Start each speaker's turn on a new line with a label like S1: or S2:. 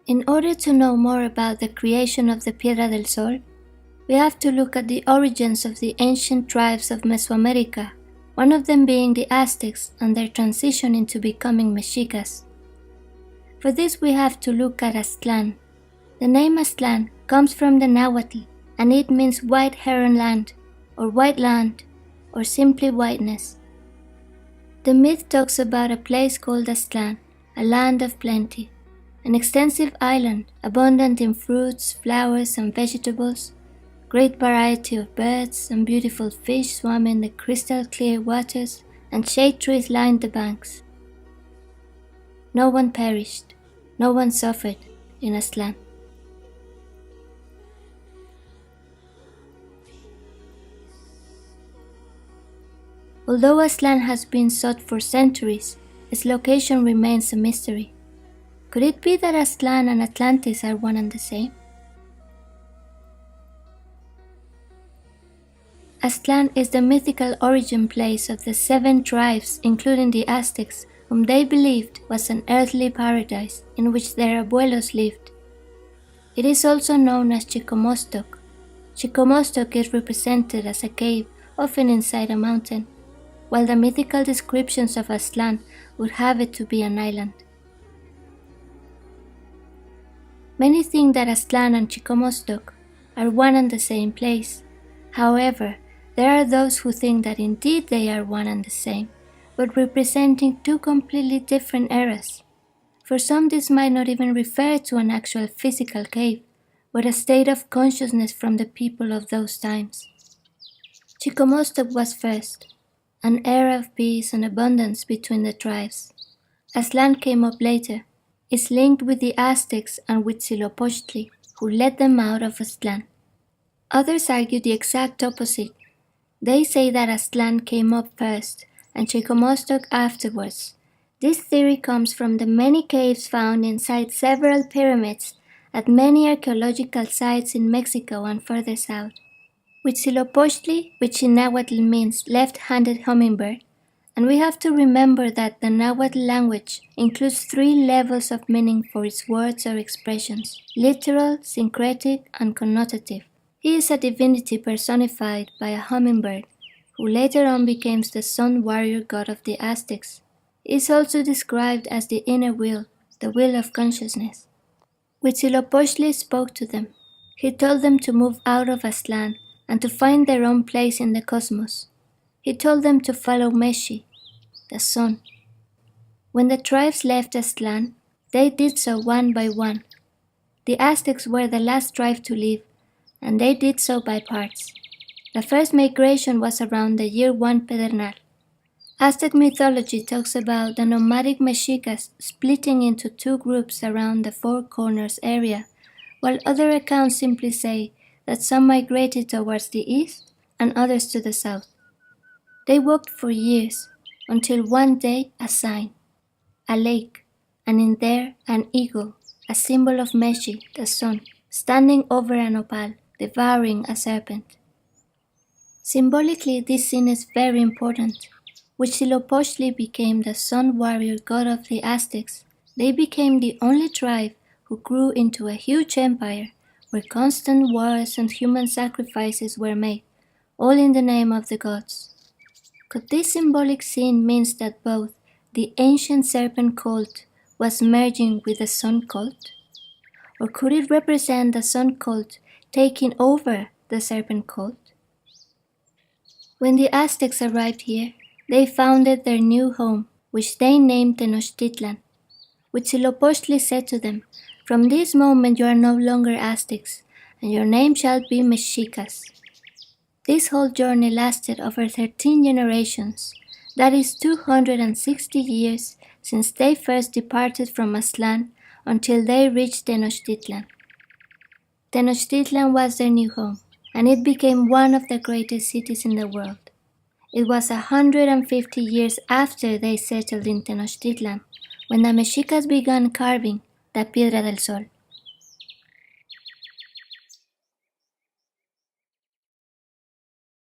S1: In order to know more about the creation of the Piedra del Sol, we have to look at the origins of the ancient tribes of Mesoamerica, one of them being the Aztecs and their transition into becoming Mexicas. For this we have to look at Aztlan. The name Aztlan comes from the Nahuatl, and it means white heron land, or white land, or simply whiteness. The myth talks about a place called Aztlan, a land of plenty, an extensive island abundant in fruits, flowers, and vegetables, great variety of birds and beautiful fish swam in the crystal clear waters, and shade trees lined the banks. No one perished, no one suffered in Aztlan. Although Aztlan has been sought for centuries, its location remains a mystery. Could it be that Aztlan and Atlantis are one and the same? Aztlan is the mythical origin place of the 7 tribes, including the Aztecs, whom they believed was an earthly paradise in which their abuelos lived. It is also known as Chicomostoc. Chicomostoc is represented as a cave, often inside a mountain, while the mythical descriptions of Aztlan would have it to be an island. Many think that Aztlan and Chicomostoc are one and the same place. However, there are those who think that indeed they are one and the same, but representing 2 completely different eras. For some, this might not even refer to an actual physical cave, but a state of consciousness from the people of those times. Chicomostoc was first, an era of peace and abundance between the tribes. Aztlan came up later, is linked with the Aztecs and Huitzilopochtli, who led them out of Aztlan. Others argue the exact opposite. They say that Aztlan came up first and Chicomostoc afterwards. This theory comes from the many caves found inside several pyramids at many archaeological sites in Mexico and further south. Huitzilopochtli, which in Nahuatl means left-handed hummingbird, and we have to remember that the Nahuatl language includes 3 levels of meaning for its words or expressions: literal, syncretic, and connotative. He is a divinity personified by a hummingbird, who later on becomes the sun warrior god of the Aztecs. He is also described as the inner will, the will of consciousness. Huitzilopochtli spoke to them. He told them to move out of Aztlan and to find their own place in the cosmos. He told them to follow Meshi, the sun. When the tribes left Aztlan, they did so one by one. The Aztecs were the last tribe to leave, and they did so by parts. The first migration was around the year 1 Pedernal. Aztec mythology talks about the nomadic Mexicas splitting into 2 groups around the Four Corners area, while other accounts simply say that some migrated towards the east and others to the south. They walked for years, until one day a sign, a lake, and in there an eagle, a symbol of Meshi, the sun, standing over a nopal, devouring a serpent. Symbolically, this scene is very important. Huitzilopochtli became the sun warrior god of the Aztecs. They became the only tribe who grew into a huge empire where constant wars and human sacrifices were made, all in the name of the gods. Could this symbolic scene mean that both the ancient serpent cult was merging with the sun cult? Or could it represent the sun cult taking over the serpent cult? When the Aztecs arrived here, they founded their new home, which they named Tenochtitlan. Huitzilopochtli said to them, "From this moment you are no longer Aztecs, and your name shall be Mexicas." This whole journey lasted over 13 generations, that is 260 years since they first departed from Aztlan until they reached Tenochtitlan. Tenochtitlan was their new home, and it became one of the greatest cities in the world. It was 150 years after they settled in Tenochtitlan when the Mexicas began carving the Piedra del Sol.